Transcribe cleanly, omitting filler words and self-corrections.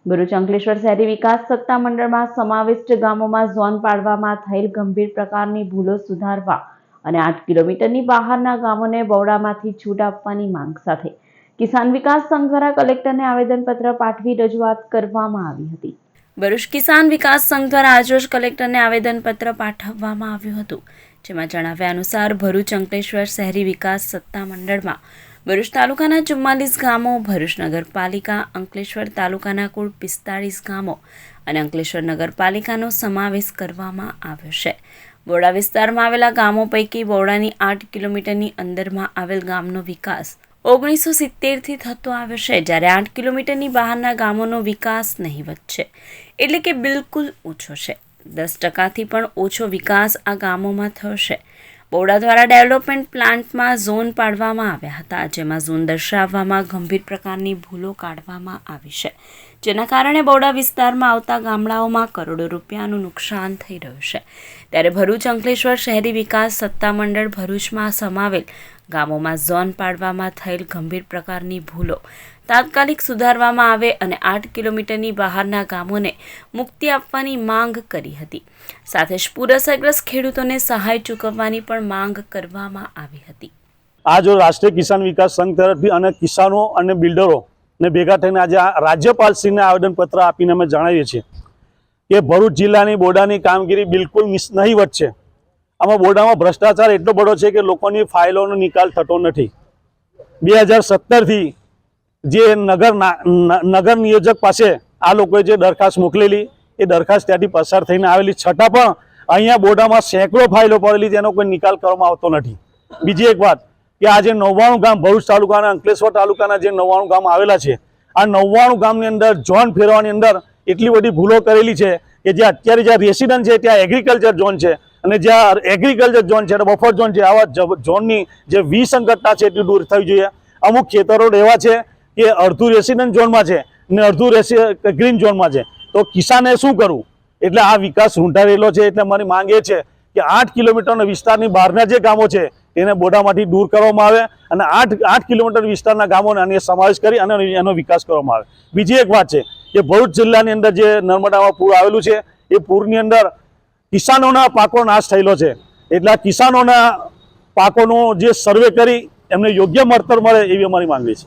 ભરૂચ અંકલેશ્વર શહેરી વિકાસ સત્તામંડળમાં સમાવિષ્ટ ગામોમાં ઝોન પાડવામાં થયેલ ગંભીર પ્રકારની ભૂલો સુધારવા અને 8 કિલોમીટરની બહારના ગામોને બહોળામાંથી છૂટ આપવાની માંગ સાથે કિસાન વિકાસ સંઘ દ્વારા કલેક્ટરને આવેદનપત્ર પાઠવી રજૂઆત કરવામાં આવી હતી। ભરૂચ કિસાન વિકાસ સંઘ દ્વારા આજરોજ કલેક્ટરને આવેદનપત્ર પાઠવવામાં આવ્યું હતું, જેમાં જણાવ્યા અનુસાર ભરૂચ અંકલેશ્વર શહેરી વિકાસ સત્તામંડળમાં ભરૂચ તાલુકાના 44 ગામો, ભરૂચ નગરપાલિકા, અંકલેશ્વર તાલુકાના કુલ 45 ગામો અને અંકલેશ્વર નગરપાલિકાનો સમાવેશ કરવામાં આવ્યો છે। બોડા વિસ્તારમાં આવેલા ગામો પૈકી બોડાની 8 કિલોમીટરની અંદરમાં આવેલ ગામનો વિકાસ 1970થી થતો આવ્યો છે, જ્યારે 8 કિલોમીટરની બહારના ગામોનો વિકાસ નહીવત છે, એટલે કે બિલકુલ ઓછો છે। 10%થી પણ ઓછો વિકાસ આ ગામોમાં થયો છે। બોડા દ્વારા ડેવલપમેન્ટ પ્લાન્ટમાં ઝોન પાડવામાં આવ્યા હતા, જેમાં ઝોન દર્શાવવામાં ગંભીર પ્રકારની ભૂલો કાઢવામાં આવી છે, જેના કારણે બોડા વિસ્તારમાં આવતા ગામડાઓમાં કરોડો રૂપિયાનું નુકસાન થઈ રહ્યું છે। ત્યારે ભરૂચ અંકલેશ્વર શહેરી વિકાસ સત્તામંડળ ભરૂચમાં સમાવેલ ગામોમાં ઝોન પાડવામાં થયેલ ગંભીર પ્રકારની ભૂલો તાત્કાલિક સુધારવામાં આવે અને 8 કિલોમીટરની બહારના ગામોને મુક્તિ આપવાની માંગ કરી હતી। સાથે જ પૂર અસરગ્રસ્ત ખેડૂતોને સહાય ચૂકવવાની પણ માંગ કરવામાં આવી હતી। आज राष्ट्रीय किसान विकास संघ तरफથી અને કિસાનો અને બિલ્ડરોને ભેગા થઈને આજે રાજ્યપાલશ્રીને આવેદનપત્ર આપીને અમે જણાવીએ છીએ કે ભરૂચ જિલ્લાની બોડાની કામગીરી બિલકુલ નહીવત છે। આમાં બોડામાં ભ્રષ્ટાચાર એટલો બધો છે કે લોકોની ફાઇલોનો નિકાલ થતો નથી। 2017થી જે નગર નિયોજક પાસે આ લોકોએ જે દરખાસ્ત મોકલેલી એ દરખાસ્ત ત્યાંથી પસાર થઈને આવેલી, છતાં પણ અહીંયા બોડામાં સેંકડો ફાઇલો પડેલી, જેનો કોઈ નિકાલ કરવામાં આવતો નથી। બીજી એક વાત કે આ જે 99 ગામ ભરૂચ તાલુકાના અંકલેશ્વર તાલુકાના જે 99 ગામ આવેલા છે, આ 99 ગામની અંદર ઝોન ફેરવાની અંદર એટલી બધી ભૂલો કરેલી છે કે જે અત્યારે જ્યાં રેસિડન્ટ છે ત્યાં એગ્રીકલ્ચર ઝોન છે અને જ્યાં એગ્રીકલ્ચર ઝોન છે બફર ઝોન છે, આવા ઝોનની જે વિસંગતતા છે એટલી દૂર થવી જોઈએ। અમુક ખેતરો એવા છે કે અડધું રેસિડન્ટ ઝોનમાં છે ને અડધું ગ્રીન ઝોનમાં છે, તો કિસાને શું કરવું? એટલે આ વિકાસ રૂંધાયેલો છે। એટલે મારી માંગ એ છે કે 8 કિલોમીટરના વિસ્તારની બહારના જે ગામો છે એને બોડામાંથી દૂર કરવામાં આવે અને 8 કિલોમીટર વિસ્તારના ગામોને આને સમાવેશ કરી અને એનો વિકાસ કરવામાં આવે। બીજી એક વાત છે કે ભરૂચ જિલ્લાની અંદર જે નર્મદામાં પૂર આવેલું છે, એ પૂરની અંદર કિસાનોના પાકો નાશ થયેલો છે, એટલે કિસાનોના પાકોનો જે સર્વે કરી એમને યોગ્ય મળતર મળે એવી અમારી માંગ છે।